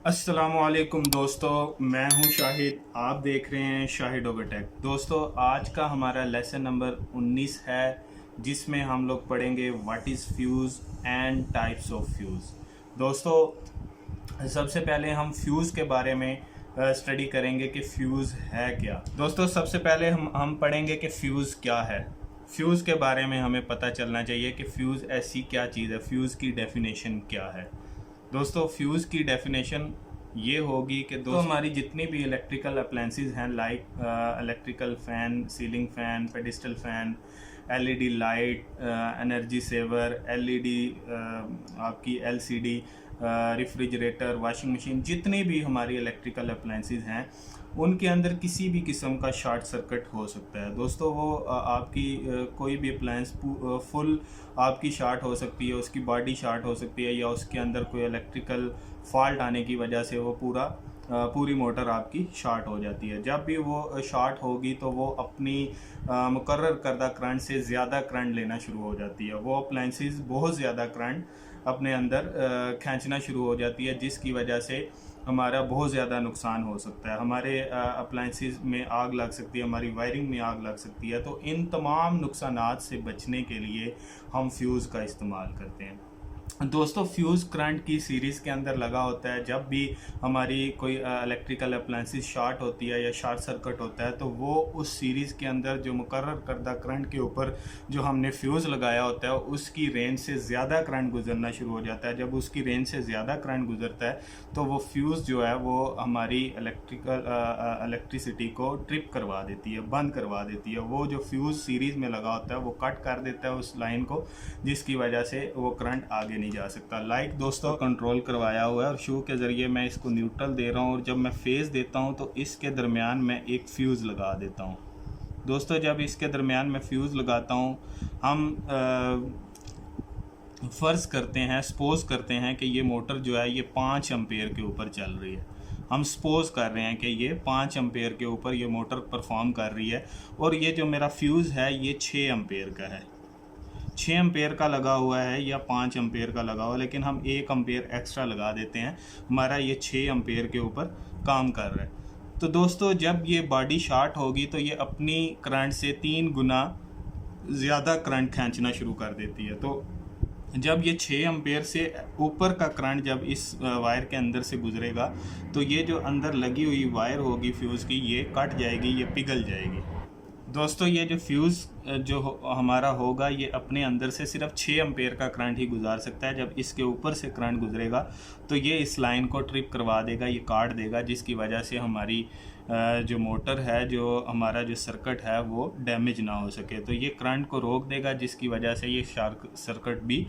अस्सलामुअलैकुम दोस्तों, मैं हूं शाहिद। आप देख रहे हैं शाहिद ओगटेक। दोस्तों, आज का हमारा लेसन नंबर 19 है, जिसमें हम लोग पढ़ेंगे what is fuse and types of fuse. दोस्तों, सबसे पहले हम फ्यूज़ के बारे में स्टडी करेंगे कि फ्यूज़ है क्या। दोस्तों, सबसे पहले हम पढ़ेंगे कि फ्यूज़ क्या है। फ्यूज़ के बारे में हमें पता चलना चाहिए कि फ्यूज़ ऐसी क्या चीज़ है, फ्यूज़ की डेफिनेशन क्या है। दोस्तों, फ्यूज़ की डेफिनेशन ये होगी कि दोस्तों हमारी जितनी भी इलेक्ट्रिकल अप्लायंसेस हैं, like electrical fan, ceiling fan, pedestal fan, LED light, energy saver, LED, आपकी एलसीडी, रेफ्रिजरेटर, वॉशिंग मशीन, जितनी भी हमारी इलेक्ट्रिकल अप्लायंसेस हैं उनके अंदर किसी भी किस्म का शॉर्ट सर्किट हो सकता है। दोस्तों, वो आपकी कोई भी अप्लायंस फुल आपकी शॉर्ट हो सकती है, उसकी बॉडी शॉर्ट हो सकती है, या उसके अंदर कोई इलेक्ट्रिकल फॉल्ट आने की वजह से वो पूरी मोटर आपकी शॉर्ट हो जाती है। जब भी वो शॉर्ट होगी तो वो अपनी मुकर्रर करदा करंट से ज़्यादा करंट लेना शुरू हो जाती है। वो अप्लायंसेस बहुत ज़्यादा करंट अपने अंदर खींचना शुरू हो जाती है, जिसकी वजह से हमारा बहुत ज़्यादा नुकसान हो सकता है। हमारे अप्लायंसेस में आग लग सकती है, हमारी वायरिंग में आग लग सकती है। तो इन तमाम नुकसानात से बचने के लिए हम फ्यूज़ का इस्तेमाल करते हैं। दोस्तों, फ्यूज़ करंट की सीरीज़ के अंदर लगा होता है। जब भी हमारी कोई इलेक्ट्रिकल अप्लायंसेस शॉर्ट होती है या शॉर्ट सर्किट होता है, तो वो उस सीरीज़ के अंदर जो मुकर्रर करदा करंट के ऊपर जो हमने फ्यूज़ लगाया होता है उसकी रेंज से ज़्यादा करंट गुजरना शुरू हो जाता है। जब उसकी रेंज से ज़्यादा करंट गुजरता है तो वो फ्यूज़ जो है वो हमारी इलेक्ट्रिसिटी को ट्रिप करवा देती है, बंद करवा देती है। वो जो फ्यूज़ सीरीज़ में लगा होता है वो कट कर देता है उस लाइन को, जिसकी वजह से वो करंट आगे नहीं जा सकता। लाइक दोस्तों, कंट्रोल करवाया हुआ है और शू के ज़रिए मैं इसको न्यूट्रल दे रहा हूँ, और जब मैं फेज़ देता हूँ तो इसके दरमियान मैं एक फ्यूज़ लगा देता हूँ। दोस्तों, जब इसके दरमियान मैं फ्यूज़ लगाता हूँ, हम फ़र्ज़ करते हैं, सपोज़ करते हैं कि ये मोटर जो है ये 5 एम्पेयर के ऊपर चल रही है। हम सपोज़ कर रहे हैं कि ये 5 एम्पेयर के ऊपर ये मोटर परफॉर्म कर रही है, और ये जो मेरा फ्यूज़ है ये 6 एम्पेयर का है। 6 एम्पेयर का लगा हुआ है या 5 एम्पेयर का लगा हुआ है, लेकिन हम 1 एम्पेयर एक्स्ट्रा लगा देते हैं। हमारा ये 6 एम्पेयर के ऊपर काम कर रहा है। तो दोस्तों, जब ये बॉडी शॉर्ट होगी तो ये अपनी करंट से 3 गुना ज़्यादा करंट खींचना शुरू कर देती है। तो जब ये 6 एम्पेयर से ऊपर का करंट जब इस वायर के अंदर से गुजरेगा, तो ये जो अंदर लगी हुई वायर होगी फ्यूज़ की, ये कट जाएगी, ये पिघल जाएगी। दोस्तों, ये जो फ्यूज़ जो हमारा होगा ये अपने अंदर से सिर्फ 6 एम्पेयर का करंट ही गुजार सकता है। जब इसके ऊपर से करंट गुजरेगा तो ये इस लाइन को ट्रिप करवा देगा, ये काट देगा, जिसकी वजह से हमारी जो मोटर है, जो हमारा जो सर्किट है वो डैमेज ना हो सके। तो ये करंट को रोक देगा, जिसकी वजह से ये सर्किट भी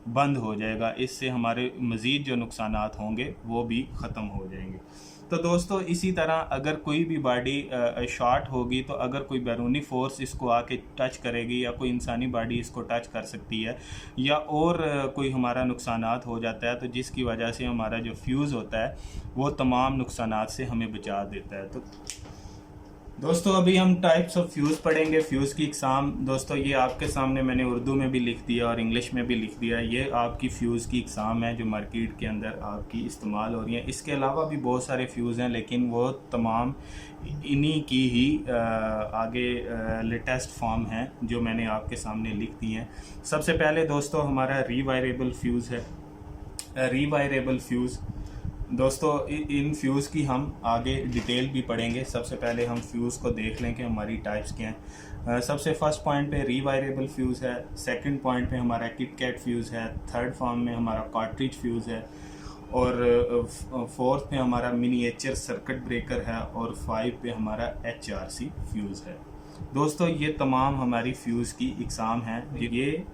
बंद हो जाएगा। इससे हमारे मज़ीद जो नुकसानात होंगे वो भी ख़त्म हो जाएंगे। तो दोस्तों, इसी तरह अगर कोई भी बॉडी शॉर्ट होगी तो अगर कोई बैरूनी फोर्स इसको आके टच करेगी, या कोई इंसानी बॉडी इसको टच कर सकती है, या और कोई हमारा नुकसानात हो जाता है, तो जिसकी वजह से हमारा जो फ्यूज़ होता है वो तमाम नुकसानात से हमें बचा देता है। तो दोस्तों, अभी हम टाइप्स ऑफ फ्यूज़ पढ़ेंगे, फ्यूज़ की इकसाम। दोस्तों, ये आपके सामने मैंने उर्दू में भी लिख दिया और इंग्लिश में भी लिख दिया। ये आपकी फ़्यूज़ की इकसाम है जो मार्केट के अंदर आपकी इस्तेमाल हो रही है। इसके अलावा भी बहुत सारे फ्यूज़ हैं, लेकिन वो तमाम इन्हीं की ही आगे लेटेस्ट फॉर्म हैं जो मैंने आपके सामने लिख दी हैं। सबसे पहले दोस्तों हमारा रीवायरेबल फ्यूज़ है। रीवायरेबल फ्यूज़, दोस्तों, इन फ्यूज़ की हम आगे डिटेल भी पढ़ेंगे। सबसे पहले हम फ्यूज़ को देख लें कि हमारी टाइप्स क्या हैं। सबसे फर्स्ट पॉइंट पे रीवायरेबल फ्यूज़ है, सेकंड पॉइंट पे हमारा किट कैट फ्यूज़ है, थर्ड फॉर्म में हमारा कार्ट्रिज फ्यूज़ है, और फोर्थ पे हमारा मिनिएचर सर्किट ब्रेकर है, और 5 पे हमारा HRC फ्यूज़ है। दोस्तों, ये तमाम हमारी फ्यूज़ की इकसाम हैं। ये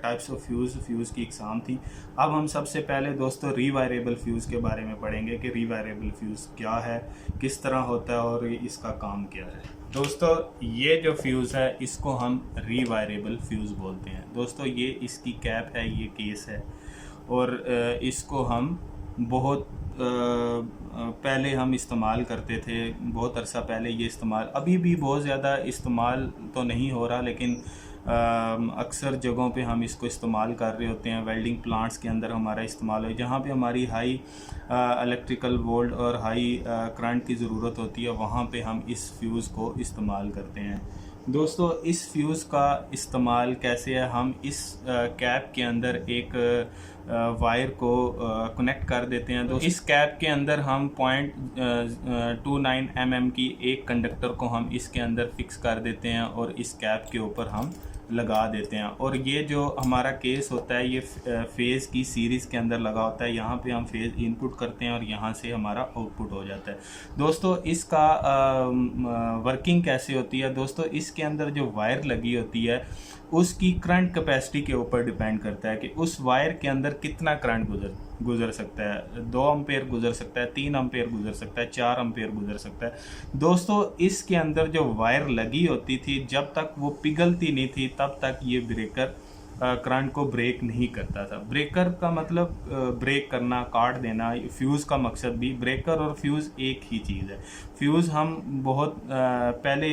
टाइप्स ऑफ फ्यूज़ की इकसाम थी। अब हम सबसे पहले दोस्तों रीवायरेबल फ्यूज़ के बारे में पढ़ेंगे कि रीवायरेबल फ्यूज़ क्या है, किस तरह होता है और इसका काम क्या है। दोस्तों, ये जो फ्यूज़ है इसको हम रीवायरेबल फ्यूज़ बोलते हैं। दोस्तों, ये इसकी कैप है, ये केस है, और इसको हम बहुत पहले हम इस्तेमाल करते थे, बहुत अरसा पहले ये इस्तेमाल, अभी भी बहुत ज़्यादा इस्तेमाल तो नहीं हो रहा, लेकिन अक्सर जगहों पे हम इसको इस्तेमाल कर रहे होते हैं, वेल्डिंग प्लांट्स के अंदर हमारा इस्तेमाल है, जहाँ पे हमारी हाई इलेक्ट्रिकल वोल्ट और हाई करंट की ज़रूरत होती है, वहाँ पे हम इस फ्यूज़ को इस्तेमाल करते हैं। दोस्तों इस फ्यूज़ का इस्तेमाल कैसे है, हम इस कैप के अंदर एक वायर को कनेक्ट कर देते हैं। तो इस कैप के अंदर हम 0.29 mm की एक कंडक्टर को हम इसके अंदर फिक्स कर देते हैं और इस कैप के ऊपर हम लगा देते हैं। और ये जो हमारा केस होता है ये फेज़ की सीरीज़ के अंदर लगा होता है। यहाँ पे हम फेज़ इनपुट करते हैं और यहाँ से हमारा आउटपुट हो जाता है। दोस्तों इसका वर्किंग कैसे होती है, दोस्तों इसके अंदर जो वायर लगी होती है उसकी करंट कैपेसिटी के ऊपर डिपेंड करता है कि उस वायर के अंदर कितना करंट गुजर सकता है। 2 एम्पेयर गुजर सकता है, 3 एम्पेयर गुजर सकता है, 4 एम्पेयर गुजर सकता है। दोस्तों इसके अंदर जो वायर लगी होती थी जब तक वो पिघलती नहीं थी तब तक ये ब्रेकर करंट को ब्रेक नहीं करता था। ब्रेकर का मतलब ब्रेक करना, काट देना। फ्यूज़ का मकसद भी, ब्रेकर और फ्यूज़ एक ही चीज़ है। फ्यूज़ हम बहुत पहले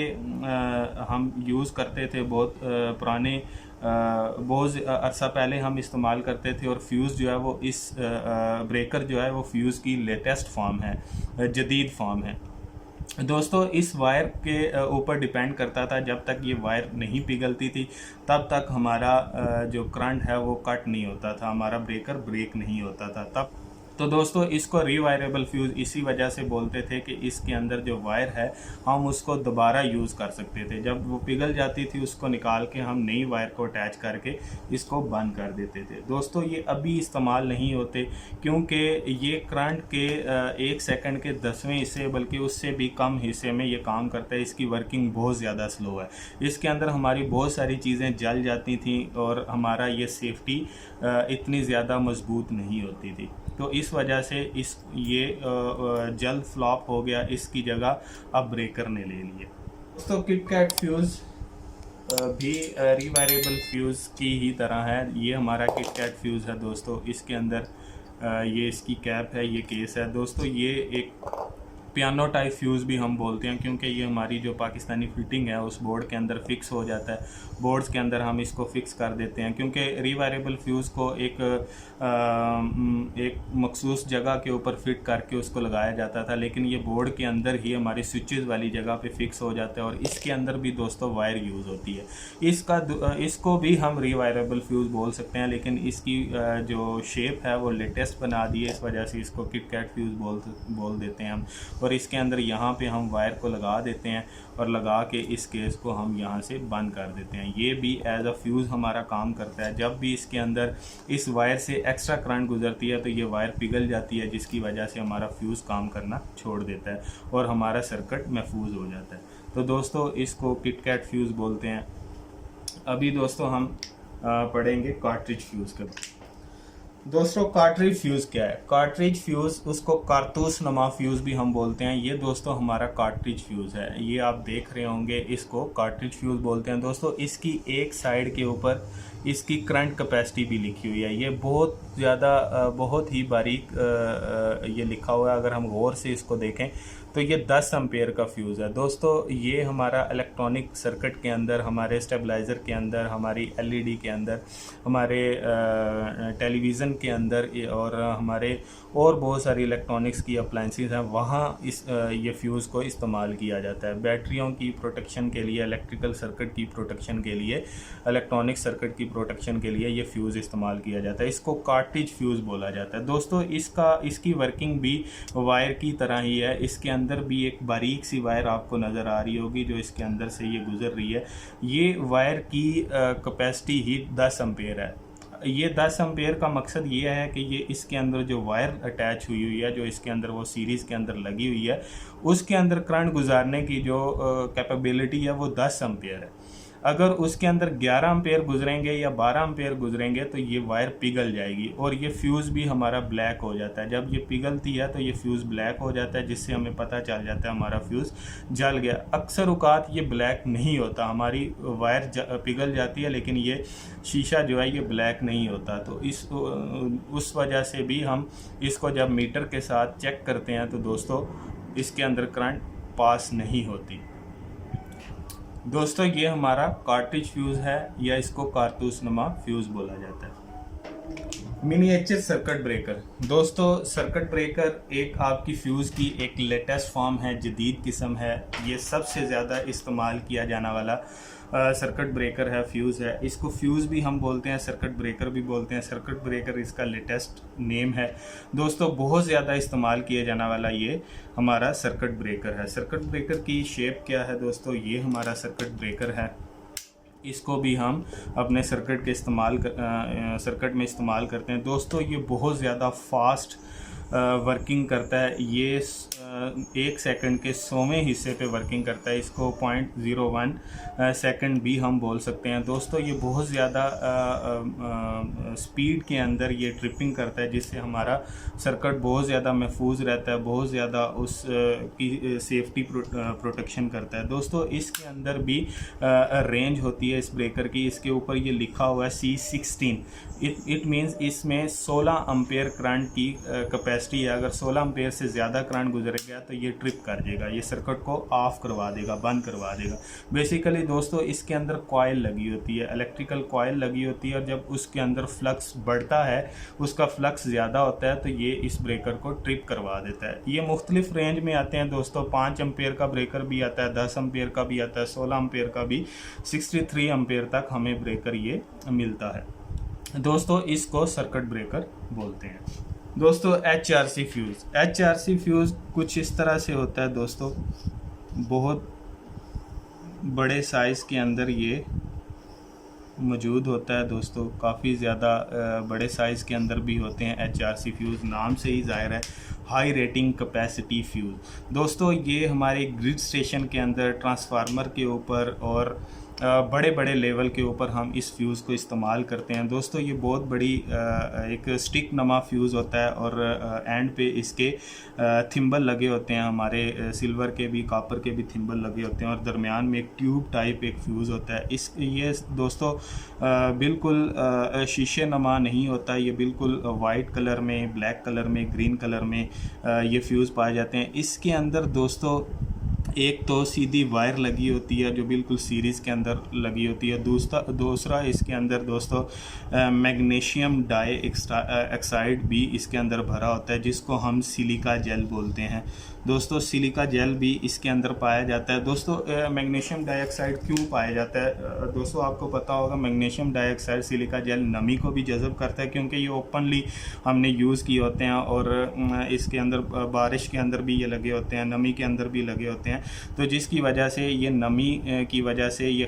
हम यूज़ करते थे, बहुत पुराने बहुत अरसा पहले हम इस्तेमाल करते थे। और फ्यूज़ जो है वो इस ब्रेकर जो है वो फ्यूज़ की लेटेस्ट फॉर्म है, जदीद फॉर्म है। दोस्तों इस वायर के ऊपर डिपेंड करता था, जब तक ये वायर नहीं पिघलती थी तब तक हमारा जो करंट है वो कट नहीं होता था, हमारा ब्रेकर ब्रेक नहीं होता था तब। तो दोस्तों इसको रीवायरेबल फ्यूज़ इसी वजह से बोलते थे कि इसके अंदर जो वायर है हम उसको दोबारा यूज़ कर सकते थे। जब वो पिघल जाती थी उसको निकाल के हम नई वायर को अटैच करके इसको बंद कर देते थे। दोस्तों ये अभी इस्तेमाल नहीं होते क्योंकि ये करंट के 1 सेकंड के 10वें हिस्से बल्कि उससे भी कम हिस्से में ये काम करता है। इसकी वर्किंग बहुत ज़्यादा स्लो है। इसके अंदर हमारी बहुत सारी चीज़ें जल जाती थी और हमारा ये सेफ्टी इतनी ज़्यादा मजबूत नहीं होती थी। तो इस वजह से ये जल्द फ्लॉप हो गया, इसकी जगह अब ब्रेकर ने ले लिया। दोस्तों किटकैट फ्यूज़ भी रीवायरेबल फ्यूज़ की ही तरह है। ये हमारा किटकैट फ्यूज़ है दोस्तों। इसके अंदर ये इसकी कैप है, ये केस है। दोस्तों ये एक पियानो टाइप फ्यूज़ भी हम बोलते हैं क्योंकि ये हमारी जो पाकिस्तानी फिटिंग है उस बोर्ड के अंदर फिक्स हो जाता है। बोर्ड्स के अंदर हम इसको फिक्स कर देते हैं क्योंकि रीवायरेबल फ्यूज़ को एक मखसूस जगह के ऊपर फिट करके उसको लगाया जाता था, लेकिन ये बोर्ड के अंदर ही हमारी स्विचेस वाली जगह पे फिक्स हो जाता है और इसके अंदर भी दोस्तों वायर यूज़ होती है। इसको भी हम रीवायरेबल फ्यूज़ बोल सकते हैं, लेकिन इसकी जो शेप है वो लेटेस्ट बना दी है, इस वजह से इसको किटकैट फ्यूज़ बोल देते हैं हम। और इसके अंदर यहाँ पे हम वायर को लगा देते हैं और लगा के इस केस को हम यहाँ से बंद कर देते हैं। ये भी एज अ फ्यूज़ हमारा काम करता है। जब भी इसके अंदर इस वायर से एक्स्ट्रा करंट गुजरती है तो ये वायर पिघल जाती है, जिसकी वजह से हमारा फ्यूज़ काम करना छोड़ देता है और हमारा सर्किट महफूज हो जाता है। तो दोस्तों इसको किटकैट फ्यूज़ बोलते हैं। अभी दोस्तों हम पढ़ेंगे कार्ट्रिज फ्यूज़ के। दोस्तों कार्ट्रिज फ्यूज़ क्या है? कार्ट्रिज फ्यूज़, उसको कारतूस नमा फ्यूज़ भी हम बोलते हैं। ये दोस्तों हमारा कार्ट्रिज फ्यूज़ है। ये आप देख रहे होंगे, इसको कार्ट्रिज फ्यूज़ बोलते हैं। दोस्तों इसकी एक साइड के ऊपर इसकी करंट कैपेसिटी भी लिखी हुई है। ये बहुत ज़्यादा बहुत ही बारीक ये लिखा हुआ है। अगर हम गौर से इसको देखें तो ये 10 एम्पेयर का फ्यूज़ है। दोस्तों ये हमारा इलेक्ट्रॉनिक सर्किट के अंदर, हमारे स्टेबलाइज़र के अंदर, हमारी एलईडी के अंदर, हमारे टेलीविज़न के अंदर और हमारे और बहुत सारी इलेक्ट्रॉनिक्स की अप्लाइंसेस हैं, वहाँ ये फ्यूज़ को इस्तेमाल किया जाता है। बैटरियों की प्रोटेक्शन के लिए, इलेक्ट्रिकल सर्किट की प्रोटेक्शन के लिए, इलेक्ट्रॉनिक सर्किट की प्रोटेक्शन के लिए ये फ्यूज़ इस्तेमाल किया जाता है। इसको कार्ट्रिज फ्यूज़ बोला जाता है। दोस्तों इसकी वर्किंग भी वायर की तरह ही है। इसके अंदर भी एक बारीक सी वायर आपको नज़र आ रही होगी जो इसके अंदर से ये गुजर रही है। ये वायर की कैपेसिटी ही 10 एम्पेयर है। ये 10 एम्पेयर का मकसद ये है कि ये इसके अंदर जो वायर अटैच हुई है, जो इसके अंदर वो सीरीज़ के अंदर लगी हुई है, उसके अंदर करंट गुजारने की जो कैपेबिलिटी है वो 10 एम्पेयर है। अगर उसके अंदर 11 एम्पेयर गुजरेंगे या 12 एम्पेयर गुजरेंगे तो ये वायर पिघल जाएगी और ये फ्यूज़ भी हमारा ब्लैक हो जाता है। जब ये पिघलती है तो ये फ्यूज़ ब्लैक हो जाता है, जिससे हमें पता चल जाता है हमारा फ्यूज़ जल गया। अक्सर औकात ये ब्लैक नहीं होता, हमारी वायर पिघल जाती है लेकिन ये शीशा जो है ये ब्लैक नहीं होता। तो उस वजह से भी हम इसको जब मीटर के साथ चेक करते हैं तो दोस्तों इसके अंदर करंट पास नहीं होती। दोस्तों ये हमारा कार्ट्रिज फ्यूज़ है या इसको कारतूस नुमा फ्यूज़ बोला जाता है। Miniature circuit breaker. दोस्तों सर्किट ब्रेकर एक आपकी फ्यूज़ की एक लेटेस्ट फॉर्म है, जदीद किस्म है। ये सबसे ज़्यादा इस्तेमाल किया जाने वाला सर्किट ब्रेकर है, फ्यूज़ है। इसको फ्यूज़ भी हम बोलते हैं, सर्किट ब्रेकर भी बोलते हैं। सर्किट ब्रेकर इसका लेटेस्ट नेम है। दोस्तों बहुत ज़्यादा इस्तेमाल किया जाने वाला ये हमारा सर्किट ब्रेकर है। सर्किट ब्रेकर की शेप क्या है दोस्तों, ये हमारा सर्किट ब्रेकर है। इसको भी हम अपने सर्किट के सर्किट में इस्तेमाल करते हैं। दोस्तों ये बहुत ज़्यादा फास्ट वर्किंग करता है। ये 1 सेकंड के 100वें हिस्से पे वर्किंग करता है। इसको 0.01 सेकंड भी हम बोल सकते हैं। दोस्तों ये बहुत ज़्यादा स्पीड के अंदर ये ट्रिपिंग करता है, जिससे हमारा सर्किट बहुत ज़्यादा महफूज रहता है, बहुत ज़्यादा उस की सेफ्टी प्रोटेक्शन करता है। दोस्तों इसके अंदर भी रेंज होती है इस ब्रेकर की। इसके ऊपर ये लिखा हुआ है C16। इट मीन्स इसमें 16 एम्पेयर करंट की कैपेसिटी है। अगर 16 एम्पेयर से ज़्यादा करंट गुजर गया तो ये ट्रिप कर देगा, ये सर्किट को ऑफ करवा देगा, बंद करवा देगा। बेसिकली दोस्तों इसके अंदर कॉइल लगी होती है, इलेक्ट्रिकल कॉइल लगी होती है, और जब उसके अंदर फ्लक्स बढ़ता है, उसका फ्लक्स ज़्यादा होता है, तो ये इस ब्रेकर को ट्रिप करवा देता है। ये मुख्तलिफ रेंज में आते हैं दोस्तों। 5 एम्पेयर का ब्रेकर भी आता है, 10 एम्पेयर का भी आता है, 16 एम्पेयर का भी, 63 एम्पेयर तक हमें ब्रेकर ये मिलता है। दोस्तों इसको सर्किट ब्रेकर बोलते हैं। दोस्तों HRC फ्यूज़। HRC फ्यूज़ कुछ इस तरह से होता है दोस्तों, बहुत बड़े साइज़ के अंदर ये मौजूद होता है दोस्तों। काफ़ी ज़्यादा बड़े साइज़ के अंदर भी होते हैं HRC फ्यूज़। नाम से ही ज़ाहिर है हाई रेटिंग कैपेसिटी फ्यूज़। दोस्तों ये हमारे ग्रिड स्टेशन के अंदर, ट्रांसफार्मर के ऊपर और बड़े बड़े लेवल के ऊपर हम इस फ्यूज़ को इस्तेमाल करते हैं। दोस्तों ये बहुत बड़ी एक स्टिक नमा फ्यूज़ होता है, और एंड पे इसके थिम्बल लगे होते हैं, हमारे सिल्वर के भी, कॉपर के भी थिम्बल लगे होते हैं, और दरमियान में एक ट्यूब टाइप एक फ्यूज़ होता है। ये दोस्तों बिल्कुल शीशे नमा नहीं होता, ये बिल्कुल वाइट कलर में, ब्लैक कलर में, ग्रीन कलर में ये फ्यूज़ पाए जाते हैं। इसके अंदर दोस्तों एक तो सीधी वायर लगी होती है जो बिल्कुल सीरीज़ के अंदर लगी होती है। दूसरा इसके अंदर दोस्तों मैग्नीशियम डाइऑक्साइड भी इसके अंदर भरा होता है, जिसको हम सिलिका जेल बोलते हैं। दोस्तों सिलिका जेल भी इसके अंदर पाया जाता है। दोस्तों मैग्नीशियम डाइऑक्साइड क्यों पाया जाता है दोस्तों, आपको पता होगा मैग्नीशियम डाइऑक्साइड, सिलिका जेल नमी को भी जज़ब करता है, क्योंकि ये ओपनली हमने यूज़ किए होते हैं, और इसके अंदर बारिश के अंदर भी ये लगे होते हैं, नमी के अंदर भी लगे होते हैं। तो जिसकी वजह से ये नमी की वजह से ये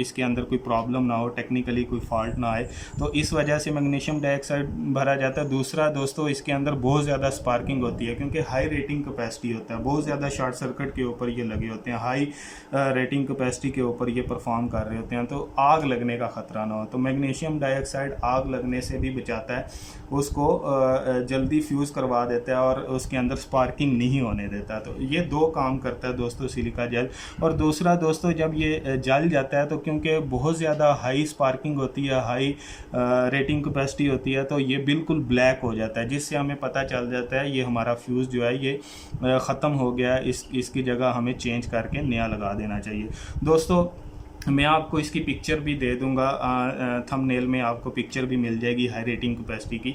इसके अंदर कोई प्रॉब्लम ना हो, टेक्निकली कोई फॉल्ट ना आए, तो इस वजह से मैग्नीशियम डाइऑक्साइड भरा जाता है। दूसरा दोस्तों इसके अंदर बहुत ज़्यादा स्पार्किंग होती है, क्योंकि हाई रेटिंग कैपेसिटी होता है, बहुत ज़्यादा शॉर्ट सर्किट के ऊपर ये लगे होते हैं, हाई रेटिंग कैपेसिटी के ऊपर ये परफॉर्म कर रहे होते हैं, तो आग लगने का ख़तरा ना हो। तो मैग्नीशियम डाइऑक्साइड आग लगने से भी बचाता है, उसको जल्दी फ्यूज़ करवा देता है, और उसके अंदर स्पार्किंग नहीं होने देता। तो ये दो काम करता है दोस्तों सिलिका जेल। और दूसरा दोस्तों जब ये जल जाता है, तो क्योंकि बहुत ज़्यादा हाई स्पार्किंग होती है, हाई रेटिंग कैपेसिटी होती है, तो ये बिल्कुल ब्लैक हो जाता है, जिससे हमें पता चल जाता है ये हमारा फ्यूज़ जो है ये ख़त्म हो गया है, इसकी जगह हमें चेंज करके नया लगा देना चाहिए। दोस्तों मैं आपको इसकी पिक्चर भी दे दूंगा, थंबनेल में आपको पिक्चर भी मिल जाएगी हाई रेटिंग कैपेसिटी की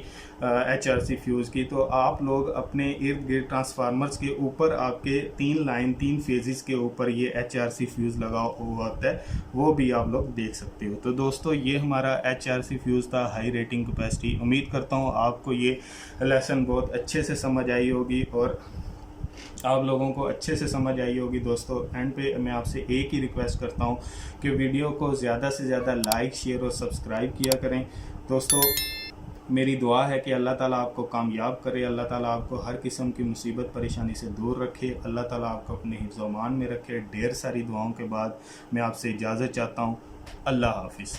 HRC फ्यूज़ की। तो आप लोग अपने इर्द गिर्द ट्रांसफार्मर्स के ऊपर आपके 3 फेजेस के ऊपर ये HRC फ्यूज़ लगा हुआ होता है, वो भी आप लोग देख सकते हो। तो दोस्तों ये हमारा HRC फ्यूज़ था, हाई रेटिंग कैपेसिटी। उम्मीद करता हूँ आपको ये लेसन बहुत अच्छे से समझ आई होगी, और आप लोगों को अच्छे से समझ आई होगी। दोस्तों एंड पे मैं आपसे एक ही रिक्वेस्ट करता हूँ कि वीडियो को ज़्यादा से ज़्यादा लाइक, शेयर और सब्सक्राइब किया करें। दोस्तों मेरी दुआ है कि अल्लाह ताला आपको कामयाब करे, अल्लाह ताला आपको हर किस्म की मुसीबत परेशानी से दूर रखे, अल्लाह ताला आपको अपने हिफ्ज़-ओ-अमान में रखे। ढेर सारी दुआओं के बाद मैं आपसे इजाज़त चाहता हूँ। अल्लाह हाफिज़।